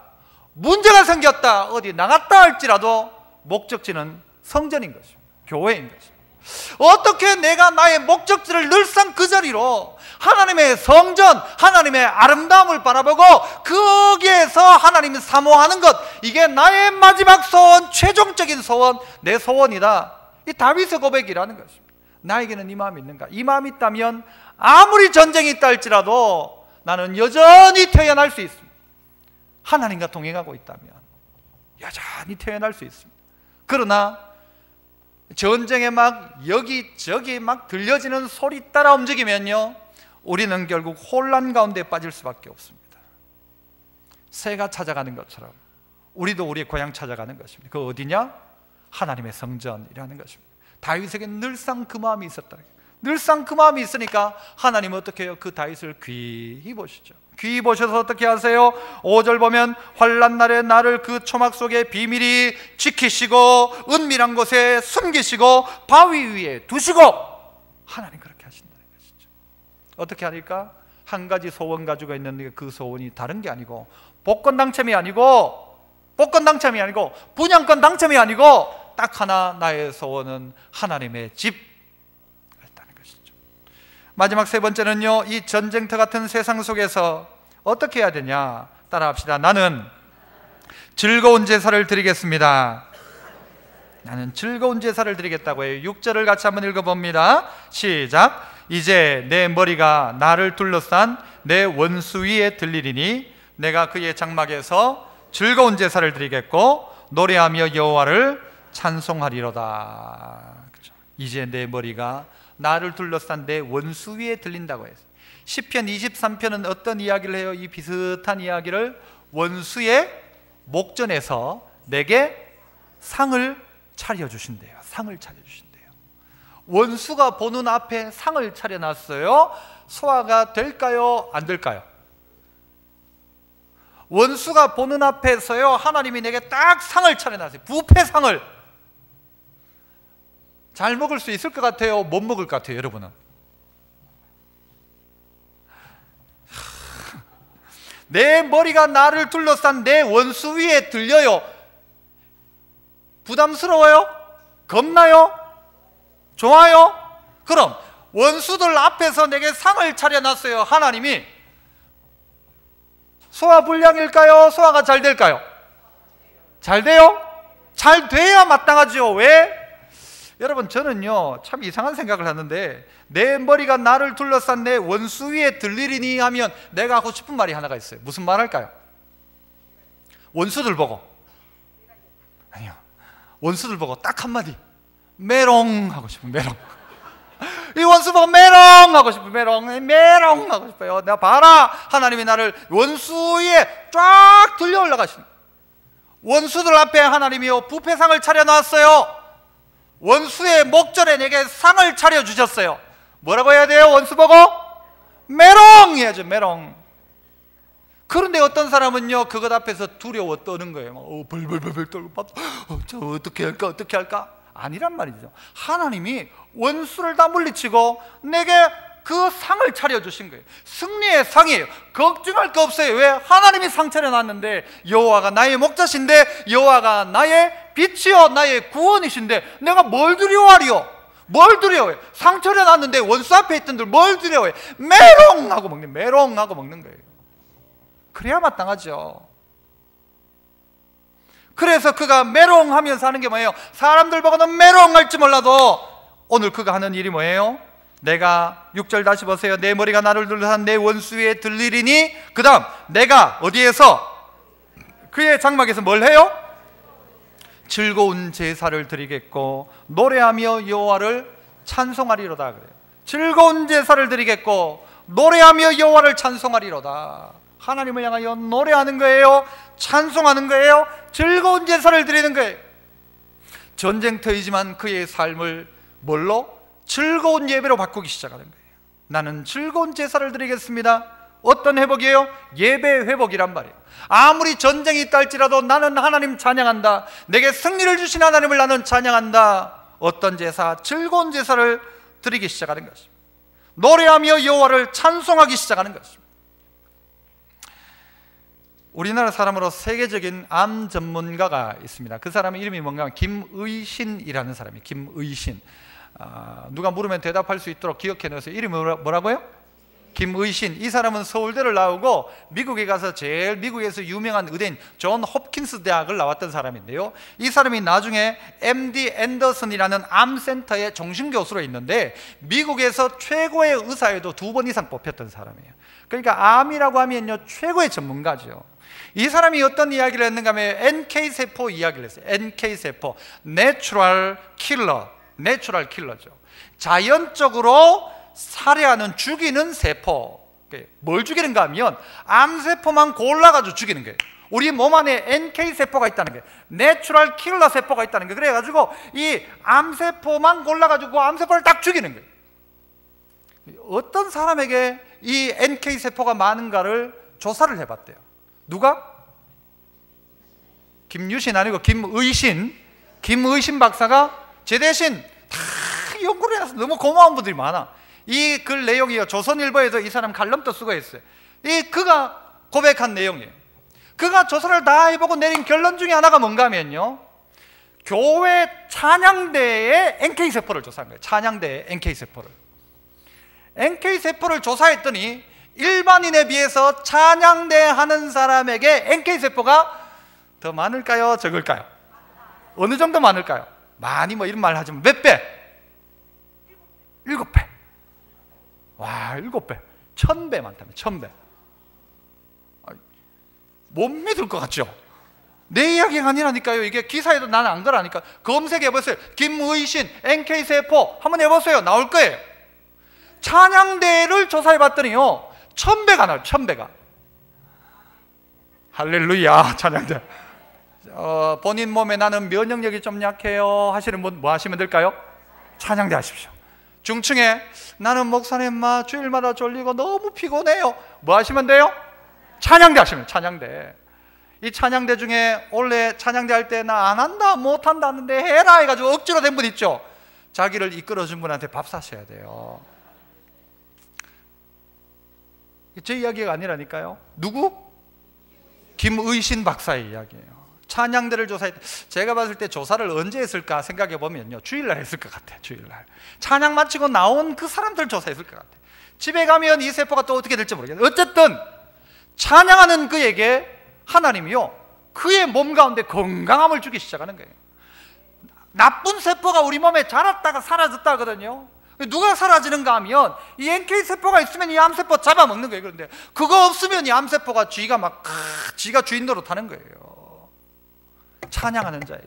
문제가 생겼다, 어디 나갔다 할지라도 목적지는 성전인 것입니다. 교회인 것입니다. 어떻게 내가 나의 목적지를 늘상 그 자리로 하나님의 성전, 하나님의 아름다움을 바라보고 거기에서 하나님이 사모하는 것, 이게 나의 마지막 소원, 최종적인 소원, 내 소원이다. 이 다윗의 고백이라는 것입니다. 나에게는 이 마음이 있는가? 이 마음이 있다면 아무리 전쟁이 있다 할지라도 나는 여전히 태어날 수 있습니다. 하나님과 동행하고 있다면 여전히 태어날 수 있습니다. 그러나 전쟁에 막 여기저기 막 들려지는 소리 따라 움직이면요, 우리는 결국 혼란 가운데 빠질 수밖에 없습니다. 새가 찾아가는 것처럼 우리도 우리의 고향 찾아가는 것입니다. 그 어디냐? 하나님의 성전이라는 것입니다. 다윗에게 늘상 그 마음이 있었다. 늘상 그 마음이 있으니까 하나님은 어떻게 해요? 그 다윗을 귀히 보시죠. 귀히 보셔서 어떻게 하세요? 5절 보면 환난 날에 나를 그 초막 속에 비밀히 지키시고 은밀한 곳에 숨기시고 바위 위에 두시고, 하나님 그렇게 하신다는 것이죠. 어떻게 하니까? 한 가지 소원 가지고 있는데 그 소원이 다른 게 아니고 복권 당첨이 아니고 분양권 당첨이 아니고 딱 하나, 나의 소원은 하나님의 집. 마지막 세 번째는요, 이 전쟁터 같은 세상 속에서 어떻게 해야 되냐? 따라합시다. 나는 즐거운 제사를 드리겠습니다. 나는 즐거운 제사를 드리겠다고 해요. 6절을 같이 한번 읽어봅니다. 시작. 이제 내 머리가 나를 둘러싼 내 원수 위에 들리리니 내가 그의 장막에서 즐거운 제사를 드리겠고 노래하며 여호와를 찬송하리로다. 그렇죠? 이제 내 머리가 나를 둘러싼 내 원수 위에 들린다고 했어요. 시편 23편은 어떤 이야기를 해요? 이 비슷한 이야기를, 원수의 목전에서 내게 상을 차려주신대요. 상을 차려주신대요. 원수가 보는 앞에 상을 차려놨어요. 소화가 될까요? 안 될까요? 원수가 보는 앞에서요, 하나님이 내게 딱 상을 차려놨어요. 부패상을. 잘 먹을 수 있을 것 같아요? 못 먹을 것 같아요? 여러분은? 내 머리가 나를 둘러싼 내 원수 위에 들려요. 부담스러워요? 겁나요? 좋아요? 그럼 원수들 앞에서 내게 상을 차려놨어요. 하나님이. 소화불량일까요? 소화가 잘 될까요? 잘 돼요? 잘 돼야 마땅하죠. 왜? 여러분, 저는요 참 이상한 생각을 하는데, 내 머리가 나를 둘러싼 내 원수 위에 들리리니 하면 내가 하고 싶은 말이 하나가 있어요. 무슨 말 할까요? 원수들 보고, 아니요, 원수들 보고 딱 한마디, 메롱 하고 싶어요. 메롱. 이 원수 보고 메롱 하고 싶어요. 메롱 하고 싶어요. 내가 봐라, 하나님이 나를 원수 위에 쫙 들려 올라가시는, 원수들 앞에 하나님이요 부패상을 차려놨어요. 원수의 목전에 내게 상을 차려주셨어요. 뭐라고 해야 돼요? 원수 보고 메롱 해야죠. 메롱. 그런데 어떤 사람은요 그것 앞에서 두려워 떠는 거예요. 벌벌벌 떨고 저 어떻게 할까? 아니란 말이죠. 하나님이 원수를 다 물리치고 내게 그 상을 차려주신 거예요. 승리의 상이에요. 걱정할 거 없어요. 왜? 하나님이 상 차려놨는데, 여호와가 나의 목자신데, 여호와가 나의 빛이요 나의 구원이신데 내가 뭘 두려워하리요? 뭘 두려워해? 상 차려놨는데 원수 앞에 있던들 뭘 두려워해? 메롱하고 먹는 거예요. 그래야 마땅하죠. 그래서 그가 메롱하면서 하는 게 뭐예요? 사람들 보고는 메롱할지 몰라도 오늘 그가 하는 일이 뭐예요? 내가 6절 다시 보세요. 내 머리가 나를 둘러싼 내 원수 위에 들리리니, 그 다음 내가 어디에서? 그의 장막에서 뭘 해요? 즐거운 제사를 드리겠고 노래하며 여호와를 찬송하리로다 그래요. 즐거운 제사를 드리겠고 노래하며 여호와를 찬송하리로다. 하나님을 향하여 노래하는 거예요. 찬송하는 거예요. 즐거운 제사를 드리는 거예요. 전쟁터이지만 그의 삶을 뭘로? 즐거운 예배로 바꾸기 시작하는 거예요. 나는 즐거운 제사를 드리겠습니다. 어떤 회복이에요? 예배 회복이란 말이에요. 아무리 전쟁이 있다 할지라도 나는 하나님 찬양한다. 내게 승리를 주신 하나님을 나는 찬양한다. 어떤 제사? 즐거운 제사를 드리기 시작하는 것입니다. 노래하며 여호와를 찬송하기 시작하는 것입니다. 우리나라 사람으로 세계적인 암 전문가가 있습니다. 그 사람의 이름이 뭔가 김의신이라는 사람이 김의신. 누가 물으면 대답할 수 있도록 기억해 놓으세요. 이름이 뭐라고요? 김의신. 이 사람은 서울대를 나오고 미국에 가서 제일 미국에서 유명한 의대인 존 홉킨스 대학을 나왔던 사람인데요, 이 사람이 나중에 MD 앤더슨이라는 암센터의 정신교수로 있는데 미국에서 최고의 의사에도 2번 이상 뽑혔던 사람이에요. 그러니까 암이라고 하면요 최고의 전문가죠. 이 사람이 어떤 이야기를 했는가 하면 NK세포 이야기를 했어요. NK세포, 내추럴 킬러죠. 자연적으로 살해하는, 죽이는 세포. 뭘 죽이는가 하면 암세포만 골라가지고 죽이는 거예요. 우리 몸 안에 NK세포가 있다는 거예요. 내추럴 킬러 세포가 있다는 거예요. 그래가지고 이 암세포만 골라가지고 암세포를 딱 죽이는 거예요. 어떤 사람에게 이 NK세포가 많은가를 조사를 해봤대요. 누가? 김유신 아니고 김의신 박사가 제 대신 다 연구를 해서 너무 고마운 분들이 많아. 이 글 내용이요, 조선일보에도 이 사람 칼럼도 쓰고 있어요. 그가 고백한 내용이에요. 그가 조사를 다 해보고 내린 결론 중에 하나가 뭔가 하면요, 교회 찬양대의 NK세포를 조사한 거예요. 찬양대의 NK세포를 조사했더니 일반인에 비해서 찬양대 하는 사람에게 NK세포가 더 많을까요? 적을까요? 어느 정도 많을까요? 많이 뭐 이런 말 하지만 몇 배? 7배. 와, 7배. 1000배 많다면 1000배. 못 믿을 것 같죠? 내 이야기가 아니라니까요. 이게 기사에도 나는 안 그러니까 검색해보세요. 김의신 NK세포 한번 해보세요. 나올 거예요. 찬양대를 조사해봤더니요 1000배가 나와요. 1000배가. 할렐루야. 찬양대. 본인 몸에 나는 면역력이 좀 약해요 하시는 분 뭐 하시면 될까요? 찬양대 하십시오. 중층에 나는 목사님 주일마다 졸리고 너무 피곤해요, 뭐 하시면 돼요? 찬양대 하시면. 찬양대. 이 찬양대 중에 원래 찬양대 할 때 나 안 한다 못 한다 하는데 해라 해가지고 억지로 된 분 있죠. 자기를 이끌어준 분한테 밥 사셔야 돼요. 제 이야기가 아니라니까요. 누구? 김의신 박사의 이야기예요. 찬양대를 조사했다. 제가 봤을 때 조사를 언제 했을까 생각해 보면요 주일날 했을 것 같아요. 주일날 찬양 마치고 나온 그 사람들 조사했을 것 같아요. 집에 가면 이 세포가 또 어떻게 될지 모르겠어요. 어쨌든 찬양하는 그에게 하나님이요 그의 몸 가운데 건강함을 주기 시작하는 거예요. 나쁜 세포가 우리 몸에 자랐다가 사라졌다 하거든요. 누가 사라지는가 하면 이 NK세포가 있으면 이 암세포 잡아먹는 거예요. 그런데 그거 없으면 이 암세포가 지가 주인 노릇하는 거예요. 찬양하는 자에게.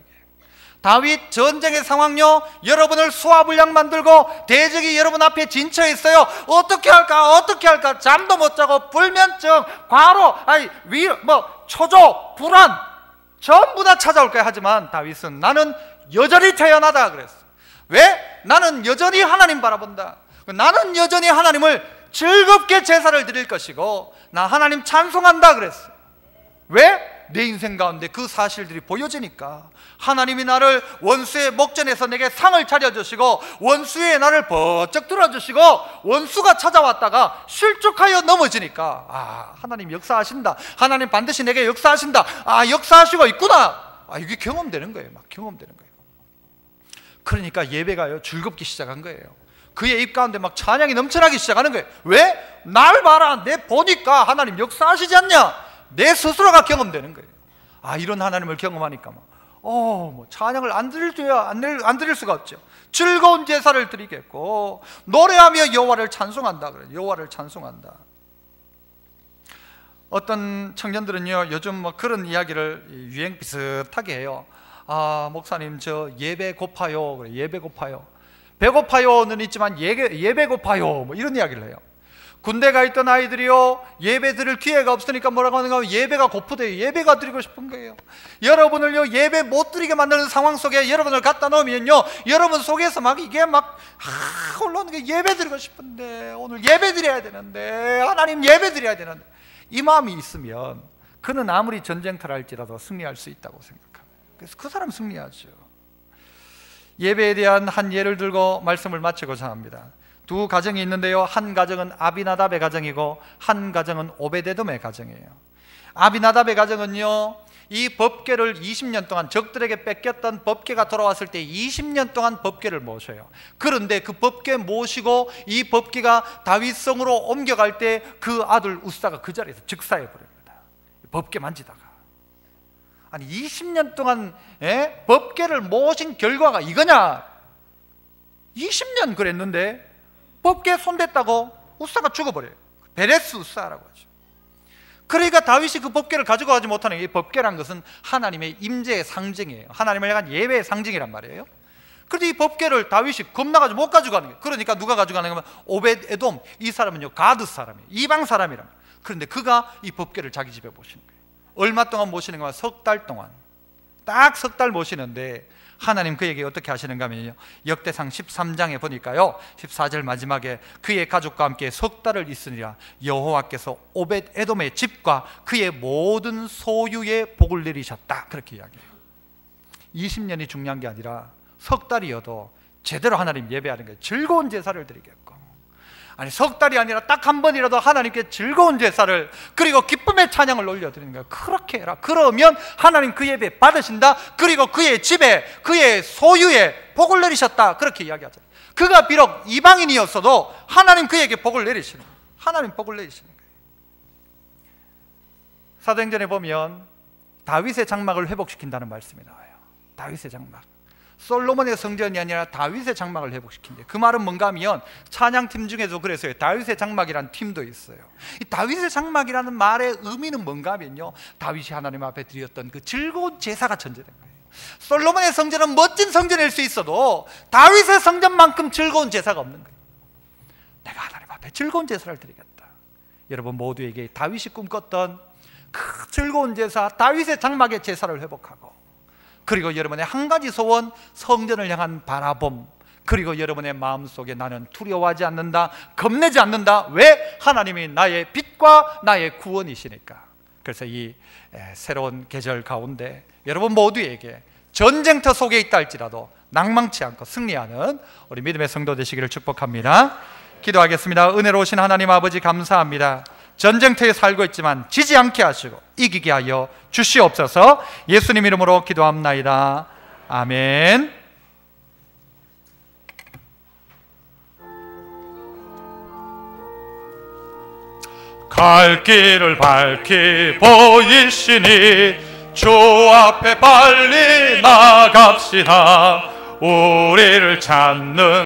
다윗 전쟁의 상황요, 여러분을 수화불량 만들고 대적이 여러분 앞에 진쳐 있어요. 어떻게 할까 잠도 못 자고 불면증, 과로, 초조, 불안 전부 다 찾아올 거야. 하지만 다윗은 나는 여전히 태어나다 그랬어. 왜? 나는 여전히 하나님 바라본다. 나는 여전히 하나님을 즐겁게 제사를 드릴 것이고 나 하나님 찬송한다 그랬어. 왜? 내 인생 가운데 그 사실들이 보여지니까. 하나님이 나를 원수의 목전에서 내게 상을 차려주시고 원수의 나를 번쩍 들어주시고 원수가 찾아왔다가 실족하여 넘어지니까 하나님 역사하신다, 하나님 반드시 내게 역사하신다, 역사하시고 있구나, 이게 경험되는 거예요. 막 경험되는 거예요. 그러니까 예배가요 즐겁기 시작한 거예요. 그의 입 가운데 막 찬양이 넘쳐나기 시작하는 거예요. 왜? 날 봐라, 내 보니까 하나님 역사하시지 않냐, 내 스스로가 경험되는 거예요. 이런 하나님을 경험하니까 찬양을 안 드릴 수가 없죠. 즐거운 제사를 드리겠고 노래하며 여호와를 찬송한다 그래요. 여호와를 찬송한다. 어떤 청년들은요 요즘 그런 이야기를 유행 비슷하게 해요. 목사님 저 예배 고파요. 그래. 예배 고파요. 배고파요는 있지만 예배 고파요. 이런 이야기를 해요. 군대 가 있던 아이들이요 예배 드릴 기회가 없으니까 뭐라고 하는가 하면 예배가 고프대요. 예배가 드리고 싶은 거예요. 여러분을요 예배 못 드리게 만드는 상황 속에 여러분을 갖다 놓으면요 여러분 속에서 이게 올라오는 게 예배 드리고 싶은데, 오늘 예배 드려야 되는데, 하나님 예배 드려야 되는데, 이 마음이 있으면 그는 아무리 전쟁터를 할지라도 승리할 수 있다고 생각합니다. 그래서 그 사람 승리하죠. 예배에 대한 한 예를 들고 말씀을 마치고자 합니다. 두 가정이 있는데요 한 가정은 아비나답의 가정이고 한 가정은 오베데돔의 가정이에요. 아비나답의 가정은요, 이 법궤를 20년 동안 적들에게 뺏겼던 법궤가 돌아왔을 때 20년 동안 법궤를 모셔요. 그런데 그 법궤 모시고 이 법궤가 다윗성으로 옮겨갈 때 그 아들 우사가 그 자리에서 즉사해 버립니다. 법궤 만지다가. 아니 20년 동안 법궤를 모신 결과가 이거냐? 20년 그랬는데 법궤에 손댔다고 우사가 죽어버려요. 베레스 우사라고 하죠. 그러니까 다윗이 그 법궤를 가지고 가지 못하는, 이 법궤란 것은 하나님의 임재의 상징이에요. 하나님을 향한 예배의 상징이란 말이에요. 그런데 이 법궤를 다윗이 겁나가지고 못 가져가는 거예요. 그러니까 누가 가져가는 거면 오벳 에돔, 이 사람은요 가드 사람이에요. 이방 사람이란 말이에요. 그런데 그가 이 법궤를 자기 집에 모시는 거예요. 얼마 동안 모시는 거면 석 달 동안, 딱 석 달 모시는데 하나님 그에게 어떻게 하시는가 하면요, 역대상 13장에 보니까요 14절 마지막에 그의 가족과 함께 석 달을 있으니라 여호와께서 오벳 에돔의 집과 그의 모든 소유에 복을 내리셨다, 그렇게 이야기해요. 20년이 중요한 게 아니라 석 달이어도 제대로 하나님 예배하는 거예요. 즐거운 제사를 드리겠고, 아니 석 달이 아니라 딱 한 번이라도 하나님께 즐거운 제사를, 그리고 기쁨의 찬양을 올려드리는 거예요. 그렇게 해라. 그러면 하나님 그 예배 받으신다. 그리고 그의 집에, 그의 소유에 복을 내리셨다, 그렇게 이야기하잖아요. 그가 비록 이방인이었어도 하나님 그에게 복을 내리시는 거예요. 하나님 복을 내리시는 거예요. 사도행전에 보면 다윗의 장막을 회복시킨다는 말씀이 나와요. 다윗의 장막, 솔로몬의 성전이 아니라 다윗의 장막을 회복시킨대. 그 말은 뭔가 하면 찬양팀 중에도 그래서요 다윗의 장막이라는 팀도 있어요. 이 다윗의 장막이라는 말의 의미는 뭔가 하면요, 다윗이 하나님 앞에 드렸던 그 즐거운 제사가 전제된 거예요. 솔로몬의 성전은 멋진 성전일 수 있어도 다윗의 성전만큼 즐거운 제사가 없는 거예요. 내가 하나님 앞에 즐거운 제사를 드리겠다. 여러분 모두에게 다윗이 꿈꿨던 그 즐거운 제사, 다윗의 장막의 제사를 회복하고, 그리고 여러분의 한 가지 소원, 성전을 향한 바라봄, 그리고 여러분의 마음속에 나는 두려워하지 않는다, 겁내지 않는다. 왜? 하나님이 나의 빛과 나의 구원이시니까. 그래서 이 새로운 계절 가운데 여러분 모두에게 전쟁터 속에 있다 할지라도 낭망치 않고 승리하는 우리 믿음의 성도 되시기를 축복합니다. 기도하겠습니다. 은혜로우신 하나님 아버지 감사합니다. 전쟁터에 살고 있지만 지지 않게 하시고 이기게 하여 주시옵소서. 예수님 이름으로 기도합나이다. 아멘. 갈 길을 밝히 보이시니 주 앞에 빨리 나갑시다. 우리를 찾는